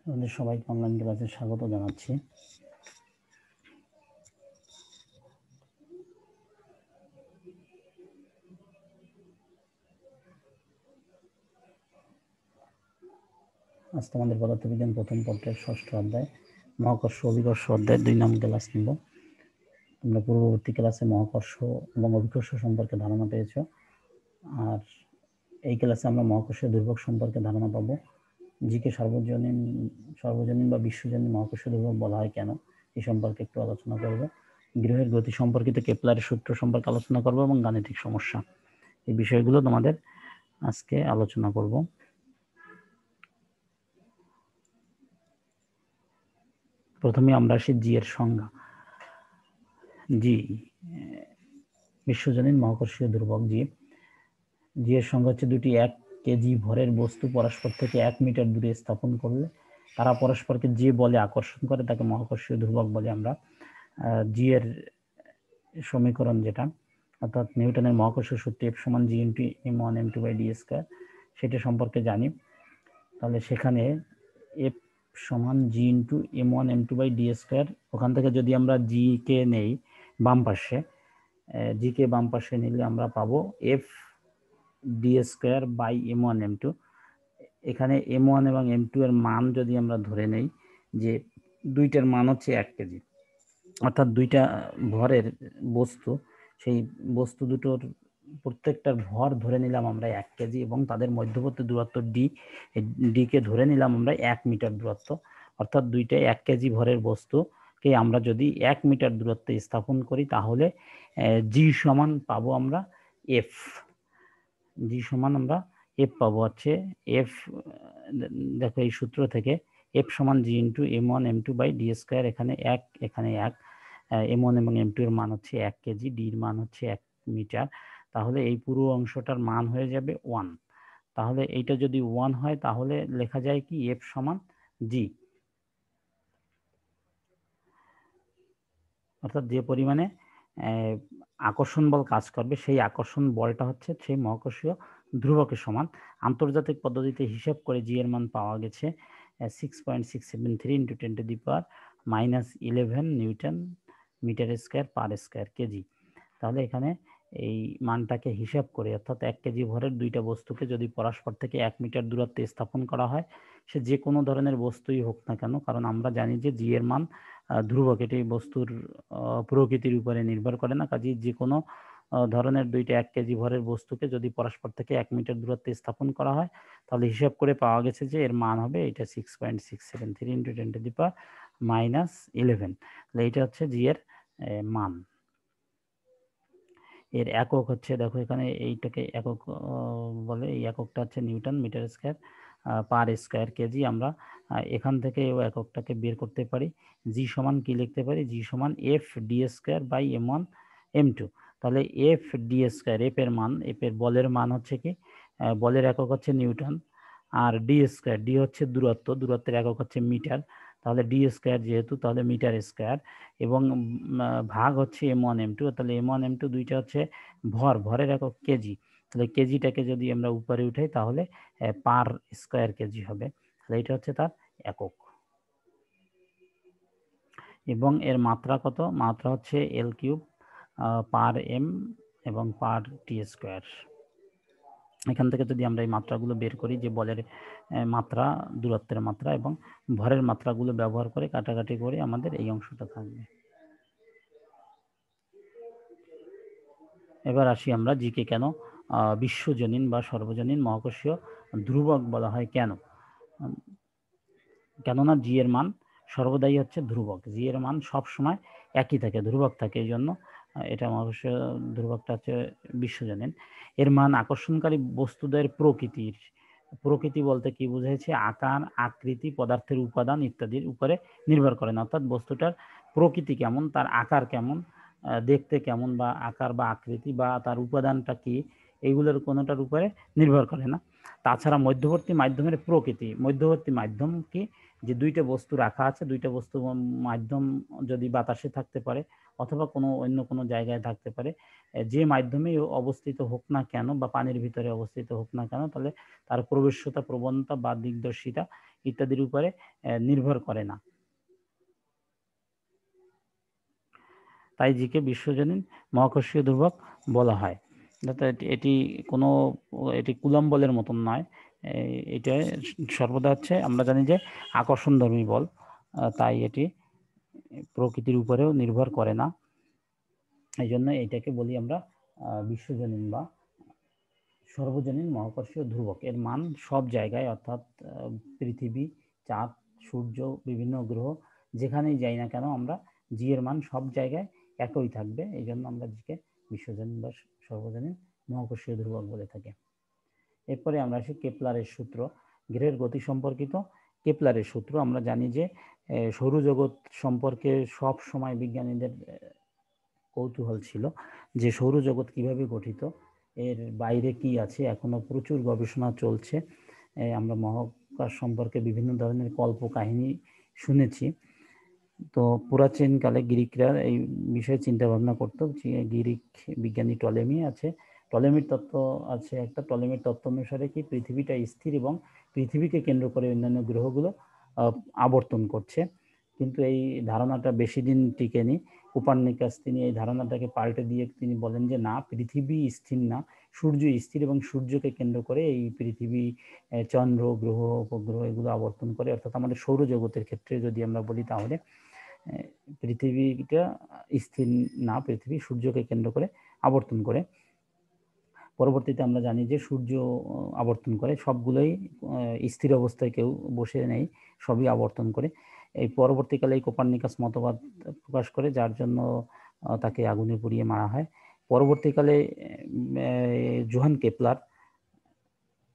আমাদের সবাইকে অনলাইন ক্লাসে স্বাগত জানাচ্ছি। আজ তোমাদের পদার্থবিজ্ঞান প্রথম পত্রের 6ষ্ঠ অধ্যায় মহাকর্ষ অভিকর্ষ অধ্যায় 2 নং ক্লাস নিব। তোমরা পূর্ববর্তী ক্লাসে মহাকর্ষ এবং অভিকর্ষ সম্পর্কে ধারণা পেয়েছো, আর এই ক্লাসে আমরা মহাকর্ষীয় দুর্ভোগ সম্পর্কে ধারণা পাবো। জিকে সর্বজনীন বা বিশ্বজনীন মহাকর্ষীয় দুর্ভোগ বলা হয় কেন, এই সম্পর্কে একটু আলোচনা করব। গ্রহের গতি সম্পর্কিত কেপলারের সূত্র সম্পর্কে আলোচনা করব এবং গাণিতিক সমস্যা, এই বিষয়গুলো তোমাদের আজকে আলোচনা করব। প্রথমে আমরা আসি জি এর সংজ্ঞা। জি বিশ্বজনীন মহাকর্ষীয় দুর্ভোগ। জি এর সংজ্ঞা হচ্ছে দুটি 1 কেজি ভরের বস্তু পরস্পর থেকে 1 মিটার দূরে স্থাপন করলে তারা পরস্পরকে যে বলে আকর্ষণ করে তাকে মহাকর্ষীয় দুর্ভোগ বলে আমরা। জি এর সমীকরণ যেটা, অর্থাৎ নিউটনের মহাকর্ষীয় সূত্র F সমান G into m1 m2 by d square, সেটা সম্পর্কে জানি। তাহলে সেখানে F সমান G into m1 m2 by d square, ওখান থেকে যদি আমরা G কে নেই বাম পাশে, G কে বাম পাশে নিলে আমরা পাবো F d square by m1 m2। এখানে m1 এবং m2 এর মান যদি আমরা ধরে নেই যে দুইটার মান হচ্ছে 1 কেজি, অর্থাৎ দুইটা ভরের বস্তু, সেই বস্তু দুটোর প্রত্যেকটার ভর ধরে নিলাম আমরা 1 কেজি এবং তাদের মধ্যবর্তী দূরত্ব ডি কে ধরে নিলাম আমরা 1 মিটার দূরত্ব, অর্থাৎ দুইটা 1 কেজি ভরের বস্তুকে আমরা যদি 1 মিটার দূরত্বে স্থাপন করি তাহলে জি সমান পাবো আমরা এফ। জি সমান আমরা এফ পাবো হচ্ছে এফ, দেখো এই সূত্র থেকে এফ সমান G into m1 m2 by D square, এখানে 1 এখানে 1, m1 এবং m2 এর মান হচ্ছে 1 কেজি, ডি এর মান হচ্ছে 1 মিটার, তাহলে এই পুরো অংশটার মান হয়ে যাবে 1। তাহলে এইটা যদি 1 হয় তাহলে লেখা যায় কি এফ সমান জি, অর্থাৎ যে পরিমাণে আকর্ষণ বল কাজ করবে সেই আকর্ষণ বলটা হচ্ছে সেই মহাকর্ষীয় ধ্রুবকের সমান। আন্তর্জাতিক পদ্ধতিতে হিসাব করে জি এর মান পাওয়া গেছে 6.673 into 10⁻11 newton metre square per square kg. তাহলে এখানে এই মানটাকে হিসাব করে, অর্থাৎ 1 কেজি ভরের দুইটা বস্তুকে যদি পরস্পর থেকে 1 মিটার দূরত্বে স্থাপন করা হয়, সে যে কোনো ধরনের বস্তুই হোক না কেন, কারণ আমরা জানি যে জি এর মান ধ্রুবক, এটি বস্তুর প্রকৃতির উপরে নির্ভর করে না, কাজেই যে কোনো ধরনের দুইটা 1 কেজি ভরের বস্তুকে যদি পরস্পর থেকে 1 মিটার দূরত্বে স্থাপন করা হয় তাহলে হিসাব করে পাওয়া গেছে যে এর মান হবে এটা 6.673 ইন্টু 10⁻11। তাহলে এইটা হচ্ছে জি এর মান। এর একক হচ্ছে, দেখো এখানে এইটাকে একক বলে, এই এককটা হচ্ছে newton metre square per square kg. আমরা এখান থেকে এককটাকে বের করতে পারি। জি সমান কি লিখতে পারি, জি সমান F D square by m1 m2। তাহলে এফ ডি স্কয়ার, এফ এর মান, এফ এর বলের মান হচ্ছে কি, বলের একক হচ্ছে নিউটন, আর ডি স্কয়ার, ডি হচ্ছে দূরত্ব, দূরত্বের একক হচ্ছে মিটার, তাহলে ডি স্কয়ার যেহেতু তাহলে মিটার স্কয়ার, এবং ভাগ হচ্ছে m1 m2, তাহলে m1 m2 দুইটা হচ্ছে ভর, ভরের একক কেজি, তাহলে কেজিটাকে যদি আমরা উপরে উঠাই তাহলে পার স্কয়ার কেজি হবে, তাহলে এটা হচ্ছে তার একক। এবং এর মাত্রা কত, মাত্রা হচ্ছে এল কিউব পার এম এবং পার টি স্কয়ার। এখান থেকে যদি আমরা এই মাত্রাগুলো বের করি, যে বলের মাত্রা, দূরত্বের মাত্রা এবং ভরের মাত্রাগুলো ব্যবহার করে কাটাকাটি করে আমাদের এই অংশটা থাকবে। এবার আসি আমরা জিকে কেন বিশ্বজনীন বা সর্বজনীন মহাকর্ষীয় ধ্রুবক বলা হয় কেন। কেননা জি এর মান সর্বদাই হচ্ছে ধ্রুবক, জি এর মান সব সময় একই থাকে, ধ্রুবক থাকে, এই জন্য এটা মহাকর্ষীয় ধ্রুবকটা হচ্ছে বিশ্বজনীন। এর মান আকর্ষণকারী বস্তুদের প্রকৃতির, প্রকৃতি বলতে কি বোঝাইছে, আকার, আকৃতি, পদার্থের উপাদান ইত্যাদির উপরে নির্ভর করে না, অর্থাৎ বস্তুটার প্রকৃতি কেমন, তার আকার কেমন, দেখতে কেমন, বা আকার বা আকৃতি বা তার উপাদানটা কি, এইগুলোর কোনোটার উপরে নির্ভর করে না। তাছাড়া মধ্যবর্তী মাধ্যমের প্রকৃতি, মধ্যবর্তী মাধ্যম কি, যে দুইটা বস্তু রাখা আছে, দুইটা বস্তু মাধ্যম যদি বাতাসে থাকতে পারে অথবা অন্য কোনো জায়গায় থাকতে পারে, যে মাধ্যমে অবস্থিত হোক না কেন বা পানির ভিতরে অবস্থিত হোক না কেন, তাহলে তার প্রবেশ্যতা, প্রবণতা বা দিকদর্শিতা ইত্যাদির উপরে নির্ভর করে না। তাই জিকে বিশ্বজনীন মহাকর্ষীয় ধ্রুবক বলা হয়। এটি এটি কুলম্ব বলের মতন নয়, এটা সর্বদা হচ্ছে, আমরা জানি যে আকর্ষণধর্মী বল, তাই এটি প্রকৃতির উপরেও নির্ভর করে না। এই জন্য এটাকে বলি আমরা বিশ্বজনীন বা সর্বজনীন মহাকর্ষীয় ধ্রুবক। এর মান সব জায়গায়, অর্থাৎ পৃথিবী, চাঁদ, সূর্য, বিভিন্ন গ্রহ যেখানেই যাই না কেন আমরা জি এর মান সব জায়গায় একই থাকবে। এই জন্য আমরা জিকে বিশ্বজনীন বা সর্বজনীন মহাকর্ষীয় ধ্রুবক বলে থাকি। এরপরে আমরা আসি কেপলারের সূত্র। গ্রহের গতি সম্পর্কিত কেপলারের সূত্র। আমরা জানি যে সৌরজগৎ সম্পর্কে সব সময় বিজ্ঞানীদের কৌতূহল ছিল যে সৌরজগৎ কিভাবে গঠিত, এর বাইরে কি আছে। এখনো প্রচুর গবেষণা চলছে। আমরা মহাকাশ সম্পর্কে বিভিন্ন ধরনের কল্পকাহিনী শুনেছি। তো পুরাচীনকালে গ্রিকরা এই বিষয়ে চিন্তা ভাবনা করতো। গ্রিক বিজ্ঞানী টলেমি আছে, টলেমির তত্ত্ব আছে একটা। টলেমির তত্ত্ব অনুসারে কি পৃথিবীটা স্থির এবং পৃথিবীকে কেন্দ্র করে অন্যান্য গ্রহগুলো আবর্তন করছে। কিন্তু এই ধারণাটা বেশি দিন টিকেনি। কোপার্নিকাস তিনি এই ধারণাটাকে পাল্টে দিয়ে তিনি বলেন যে না, পৃথিবী স্থির না, সূর্য স্থির এবং সূর্যকে কেন্দ্র করে এই পৃথিবী, চন্দ্র, গ্রহ, উপগ্রহ এগুলো আবর্তন করে। অর্থাৎ আমাদের সৌরজগতের ক্ষেত্রে যদি আমরা বলি তাহলে পৃথিবীটা স্থির না, পৃথিবী সূর্যকে কেন্দ্র করে আবর্তন করে। পরবর্তীতে আমরা জানি যে সূর্য আবর্তন করে, সবগুলোই স্থির অবস্থায় কেউ বসে নেই, সবই আবর্তন করে। এই পরবর্তীকালে এই কোপার্নিকাস মতবাদ প্রকাশ করে, যার জন্য তাকে আগুনে পুড়িয়ে মারা হয়। পরবর্তীকালে জোহান কেপলার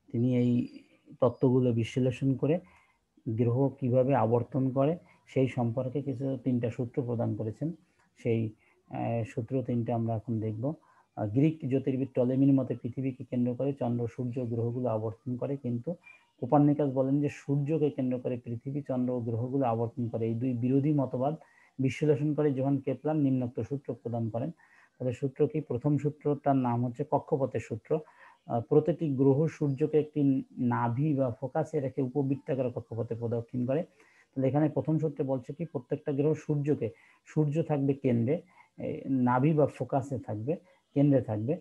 তিনি এই তত্ত্বগুলো বিশ্লেষণ করে গ্রহ কিভাবে আবর্তন করে সেই সম্পর্কে তিনটা সূত্র প্রদান করেছেন। সেই সূত্র তিনটা আমরা এখন দেখব। গ্রিক জ্যোতির্বিদ টলেমির মতে পৃথিবীকে কেন্দ্র করে চন্দ্র, সূর্য, গ্রহগুলো আবর্তন করে, কিন্তু কোপার্নিকাস বলেন যে সূর্যকে কেন্দ্র করে পৃথিবী, চন্দ্র ও গ্রহগুলো আবর্তন করে। এই দুই বিরোধী মতবাদ বিশ্লেষণ করে জোহান কেপলার নিম্নোক্ত সূত্র প্রদান করেন। তাহলে সূত্র কি? প্রথম সূত্রটার নাম হচ্ছে কক্ষপথের সূত্র। প্রতিটি গ্রহ সূর্যকে একটি নাভি বা ফোকাসে রেখে উপবৃত্তাকার কক্ষপথে প্রদক্ষিণ করে। তাহলে এখানে প্রথম সূত্রে বলছে কি প্রত্যেকটা গ্রহ সূর্য থাকবে কেন্দ্রে, নাভি বা ফোকাসে থাকবে, কেন্দ্রে থাকবে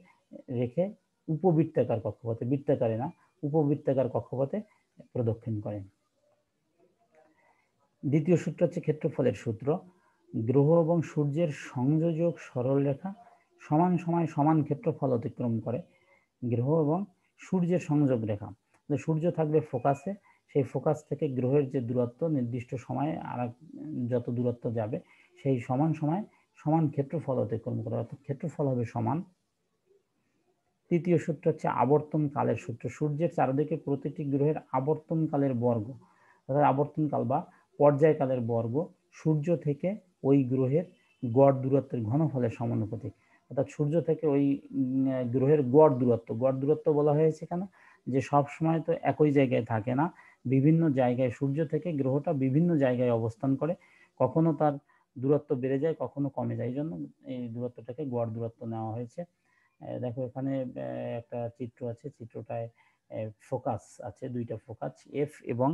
রেখে উপবৃত্তাকার কক্ষপথে, বৃত্তাকারে না, উপবৃত্তাকার কক্ষপথে প্রদক্ষিণ করে। দ্বিতীয় সূত্র হচ্ছে ক্ষেত্রফলের সূত্র। গ্রহ এবং সূর্যের সংযোজক সরলরেখা সমান সময় সমান ক্ষেত্রফল অতিক্রম করে। গ্রহ এবং সূর্যের সংযোগ রেখা, সূর্য থাকবে ফোকাসে, সেই ফোকাস থেকে গ্রহের যে দূরত্ব নির্দিষ্ট সময়ে আর যত দূরত্ব যাবে সেই সমান সময় সমান ক্ষেত্রফল অতিক্রম করে, অর্থাৎ ক্ষেত্রফল হবে সমান। তৃতীয় সূত্র হচ্ছে আবর্তন কালের সূত্র। সূর্যের চারদিকে প্রতিটি গ্রহের আবর্তন কালের বর্গ, অর্থাৎ আবর্তন কাল বা পর্যায়কালের বর্গ সূর্য থেকে ওই গ্রহের গড় দূরত্বের ঘনফলের সমানুপাতিক। অর্থাৎ সূর্য থেকে ওই গ্রহের গড় দূরত্ব বলা হয়েছে কেন? যে সব সময় তো একই জায়গায় থাকে না, বিভিন্ন জায়গায় সূর্য থেকে গ্রহটা বিভিন্ন জায়গায় অবস্থান করে, কখনো তার দূরত্ব বেড়ে যায়, কখনো কমে যায়। এই জন্য এই দূরত্বটাকে গড় দূরত্ব নেওয়া হয়েছে। দেখো এখানে একটা চিত্র আছে, চিত্রটায় ফোকাস আছে, দুইটা ফোকাস এফ এবং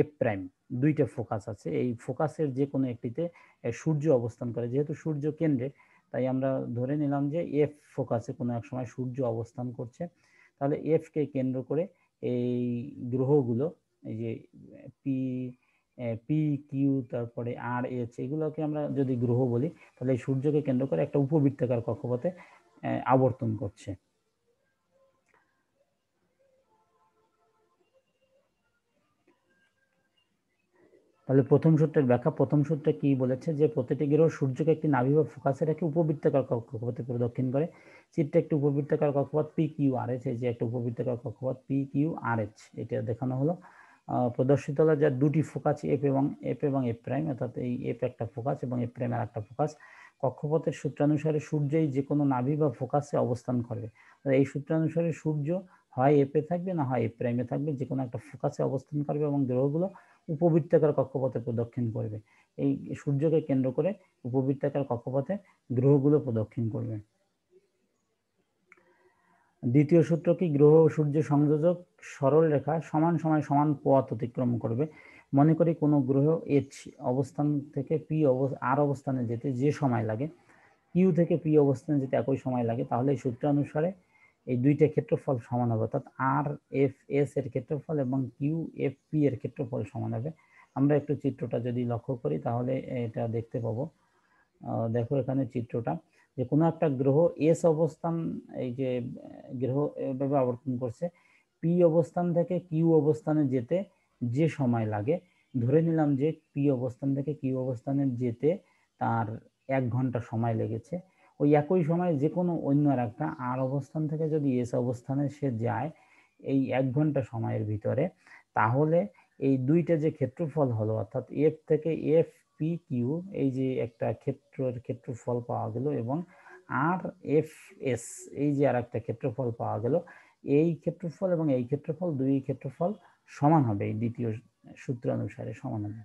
এফ প্রাইম, দুইটা ফোকাস আছে। এই ফোকাসের যে কোনো একটিতে সূর্য অবস্থান করে। যেহেতু সূর্য কেন্দ্রে, তাই আমরা ধরে নিলাম যে এফ ফোকাসে কোনো এক সময় সূর্য অবস্থান করছে। তাহলে এফ কে কেন্দ্র করে এই গ্রহগুলো, এই যে পি কিউ তারপরে আর এস, এগুলোকে আমরা যদি গ্রহ বলি, তাহলে এই সূর্যকে কেন্দ্র করে একটা উপবৃত্তাকার কক্ষপথে আবর্তন করছে। তাহলে প্রথম সূত্রের ব্যাখ্যা। প্রথম সূত্রে কি বলেছে? যে প্রতিটি গ্রহ সূর্যকে একটি নাভি বা ফোকাসে রেখে উপবৃত্তাকার কক্ষপথে প্রদক্ষিণ করে। চিত্রে একটি উপবৃত্তাকার কক্ষপথ পি কিউ আর এইচ, এই যে একটা উপবৃত্তাকার কক্ষপথ পি কিউ আর এইচ, এটা দেখানো হলো। প্রদর্শিত হলো যার দুটি ফোকাস এফ এবং এফ প্রাইম, অর্থাৎ এই এফ একটা ফোকাস এবং এফ প্রাইম আর একটা ফোকাস। কক্ষপথের সূত্রানুসারে সূর্যই যে কোনো নাভি বা ফোকাসে অবস্থান করবে। এই সূত্রানুসারে সূর্য হয় এফে থাকবে, না হয় এফ প্রাইমে থাকবে, যে কোনো একটা ফোকাসে অবস্থান করবে এবং গ্রহগুলো উপবৃত্তাকার কক্ষপথে প্রদক্ষিণ করবে। এই সূর্যকে কেন্দ্র করে উপবৃত্তাকার কক্ষপথে গ্রহগুলো প্রদক্ষিণ করবে। দ্বিতীয় সূত্র কি, গ্রহ ও সূর্য সংযোজক সরল রেখা সমান সময় সমান পথ অতিক্রম করবে। মনে করি কোনো গ্রহ এইচ অবস্থান থেকে পি আর অবস্থানে যেতে যে সময় লাগে, কিউ থেকে পি অবস্থানে যেতে একই সময় লাগে, তাহলে এই সূত্রানুসারে এই দুইটা ক্ষেত্রফল সমান হবে, অর্থাৎ আর এফ এস এর ক্ষেত্রফল এবং কিউ এফ পি এর ক্ষেত্রফল সমান হবে। আমরা একটু চিত্রটা যদি লক্ষ্য করি তাহলে এটা দেখতে পাবো। দেখো এখানে চিত্রটা, যে কোনো একটা গ্রহ এস অবস্থান, এই যে গ্রহ এভাবে আবর্তন করছে, পি অবস্থান থেকে কিউ অবস্থানে যেতে যে সময় লাগে, ধরে নিলাম যে পি অবস্থান থেকে কিউ অবস্থানে যেতে তার 1 ঘন্টা সময় লেগেছে। ওই একই সময় যে কোনো অন্য একটা আর অবস্থান থেকে যদি এস অবস্থানে সে যায় এই 1 ঘন্টা সময়ের ভিতরে, তাহলে এই দুইটা যে ক্ষেত্রফল হলো, অর্থাৎ এফ থেকে এফ পি কিউ, এই যে একটা ক্ষেত্রফল পাওয়া গেল, এবং আর এফ এস এই যে আর একটা ক্ষেত্রফল পাওয়া গেল, এই ক্ষেত্রফল এবং এই ক্ষেত্রফল, দুই ক্ষেত্রফল সমান হবে, এই দ্বিতীয় সূত্র অনুসারে সমান হবে।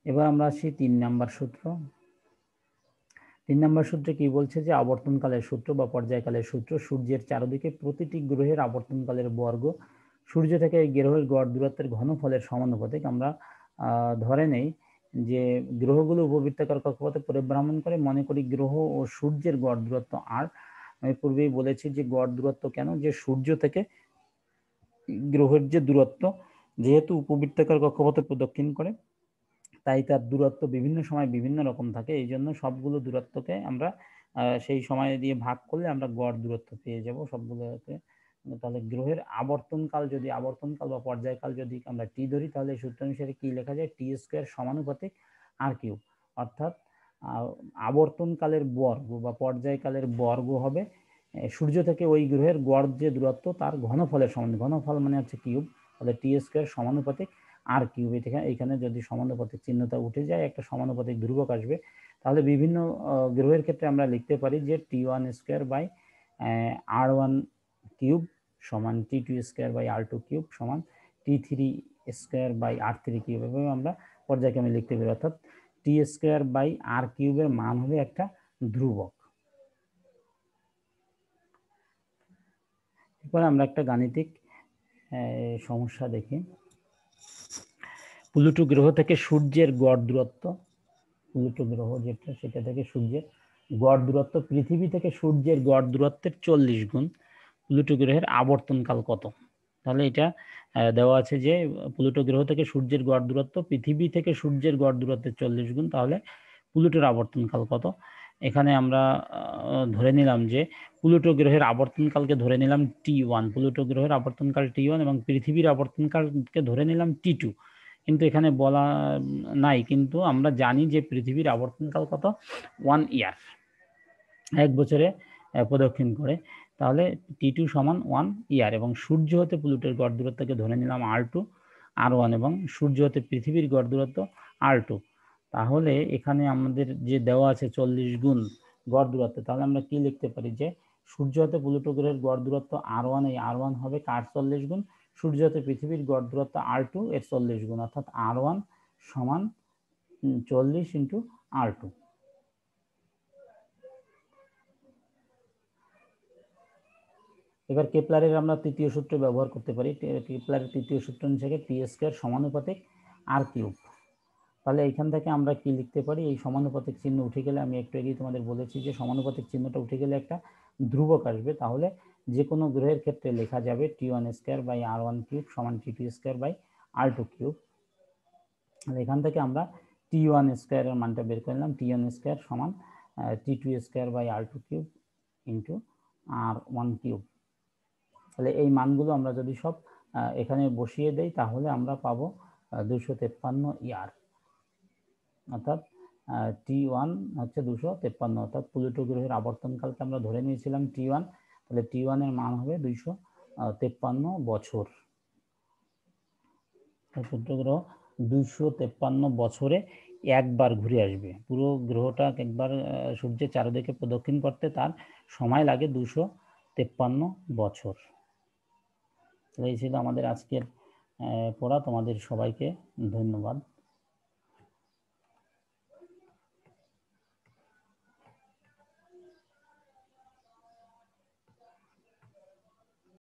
এবার আমরা আসি 3 নম্বর সূত্র। 3 নম্বর সূত্রে কি বলছে, যে আবর্তনকালের সূত্র বা পর্যায়কালের সূত্র, সূর্যের চারদিকে প্রতিটি গ্রহের আবর্তনকালের বর্গ সূর্য থেকে এই গ্রহের গড় দূরত্বের ঘনফলের সমানুপাতিক। আমরা ধরে নেই যে গ্রহগুলো উপবৃত্তাকার কক্ষপথে পরিভ্রমণ করে, মনে করি গ্রহ ও সূর্যের গড় দূরত্ব আর। আমি পূর্বেই বলেছি যে গড় দূরত্ব কেন, যে সূর্য থেকে গ্রহের যে দূরত্ব, যেহেতু উপবৃত্তাকার কক্ষপথে প্রদক্ষিণ করে, তাই তার দূরত্ব বিভিন্ন সময় বিভিন্ন রকম থাকে। এই জন্য সবগুলো দূরত্বকে আমরা সেই সময় দিয়ে ভাগ করলে আমরা গড় দূরত্ব পেয়ে যাব সবগুলোকে। তাহলে গ্রহের আবর্তনকাল বা পর্যায়কাল যদি আমরা টি ধরি, তাহলে সূত্র অনুসারে কি লেখা যায়, টি স্কোয়ার সমানুপাতিক আর কিউব, অর্থাৎ আবর্তনকালের বর্গ বা পর্যায়কালের বর্গ হবে সূর্য থেকে ওই গ্রহের গড় যে দূরত্ব তার ঘনফলের সমান, ঘনফল মানে হচ্ছে কিউব, তাহলে টি স্কোয়ার সমানুপাতিক আর কিউব। এখানে যদি সমানুপাতিক চিহ্নটা উঠে যায়, একটা সমানুপাতিক ধ্রুবক আসবে, তাহলে বিভিন্ন গ্রহের ক্ষেত্রে আমরা লিখতে পারি যে T one square by R one cube সমান T two square by R two cube সমান T three square by R three cube. এভাবে আমরা পর্যায়ক্রমে লিখতে পারি, অর্থাৎ টি স্কোয়ার বাই আর কিউবের মান হবে একটা ধ্রুবক। এরপর আমরা একটা গাণিতিক সমস্যা দেখি। প্লুটো গ্রহ থেকে সূর্যের গড় দূরত্ব, প্লুটো গ্রহ যেটা সেটা থেকে সূর্যের গড় দূরত্ব পৃথিবী থেকে সূর্যের গড় দূরত্বের 40 গুণ। প্লুটো গ্রহের আবর্তনকাল কত? তাহলে এটা দেওয়া আছে যে প্লুটো গ্রহ থেকে সূর্যের গড় দূরত্ব পৃথিবী থেকে সূর্যের গড় দূরত্বের 40 গুণ, তাহলে প্লুটোর আবর্তনকাল কত? এখানে আমরা ধরে নিলাম যে প্লুটো গ্রহের আবর্তনকালকে ধরে নিলাম T1, প্লুটো গ্রহের আবর্তনকাল T1 এবং পৃথিবীর আবর্তনকালকে ধরে নিলাম T2। কিন্তু এখানে বলা নাই, কিন্তু আমরা জানি যে পৃথিবীর আবর্তনকাল কত, 1 ইয়ার, 1 বছরে প্রদক্ষিণ করে। তাহলে T2 সমান 1 ইয়ার, এবং সূর্য হতে প্লুটোর গড় দূরত্বকে ধরে নিলাম R2 R1, এবং সূর্য হতে পৃথিবীর গড় দূরত্ব R2। তাহলে এখানে আমাদের যে দেওয়া আছে 40 গুণ গড় দূরত্ব, তাহলে আমরা কি লিখতে পারি, যে সূর্য হতে প্লুটো গ্রহের গড় দূরত্ব R1, এই R1 হবে কার 40 গুণ, সূর্য হতে পৃথিবীর গড় দূরত্ব R2 এর 40 গুণ, অর্থাৎ R1 সমান 40 ইন্টু R2। এবার কেপলারের আমরা তৃতীয় সূত্র ব্যবহার করতে পারি। কেপলারের তৃতীয় সূত্র অনুসারে টি স্কোয়ার সমানুপাতিক আর কিউব। তাহলে এইখান থেকে আমরা কি লিখতে পারি, এই সমানুপাতিক চিহ্ন উঠে গেলে, আমি একটু আগেই তোমাদের বলেছি যে সমানুপাতিক চিহ্নটা উঠে গেলে একটা ধ্রুবক আসবে, তাহলে যে কোনো গ্রহের ক্ষেত্রে লেখা যাবে T1 square by R1 cube সমান T2 square by R2 cube. এখান থেকে আমরা T1 স্কোয়ারের মানটা বের করে নিলাম, T1 স্কোয়ার সমান T2 square by R2 cube into R1 cube. তাহলে এই মানগুলো আমরা যদি সব এখানে বসিয়ে দেই, তাহলে আমরা পাবো 253 ইয়ার, অর্থাৎ T1 হচ্ছে 253, অর্থাৎ প্লুটো গ্রহের আবর্তনকালকে আমরা ধরে নিয়েছিলাম T1, তাহলে T1 এর মান হবে 253 বছর। প্লুটো গ্রহ 253 বছরে একবার ঘুরে আসবে। পুরো গ্রহটা একবার সূর্যের চারদিকে প্রদক্ষিণ করতে তার সময় লাগে 253 বছর। এই ছিল আমাদের আজকের পড়া। তোমাদের সবাইকে ধন্যবাদ।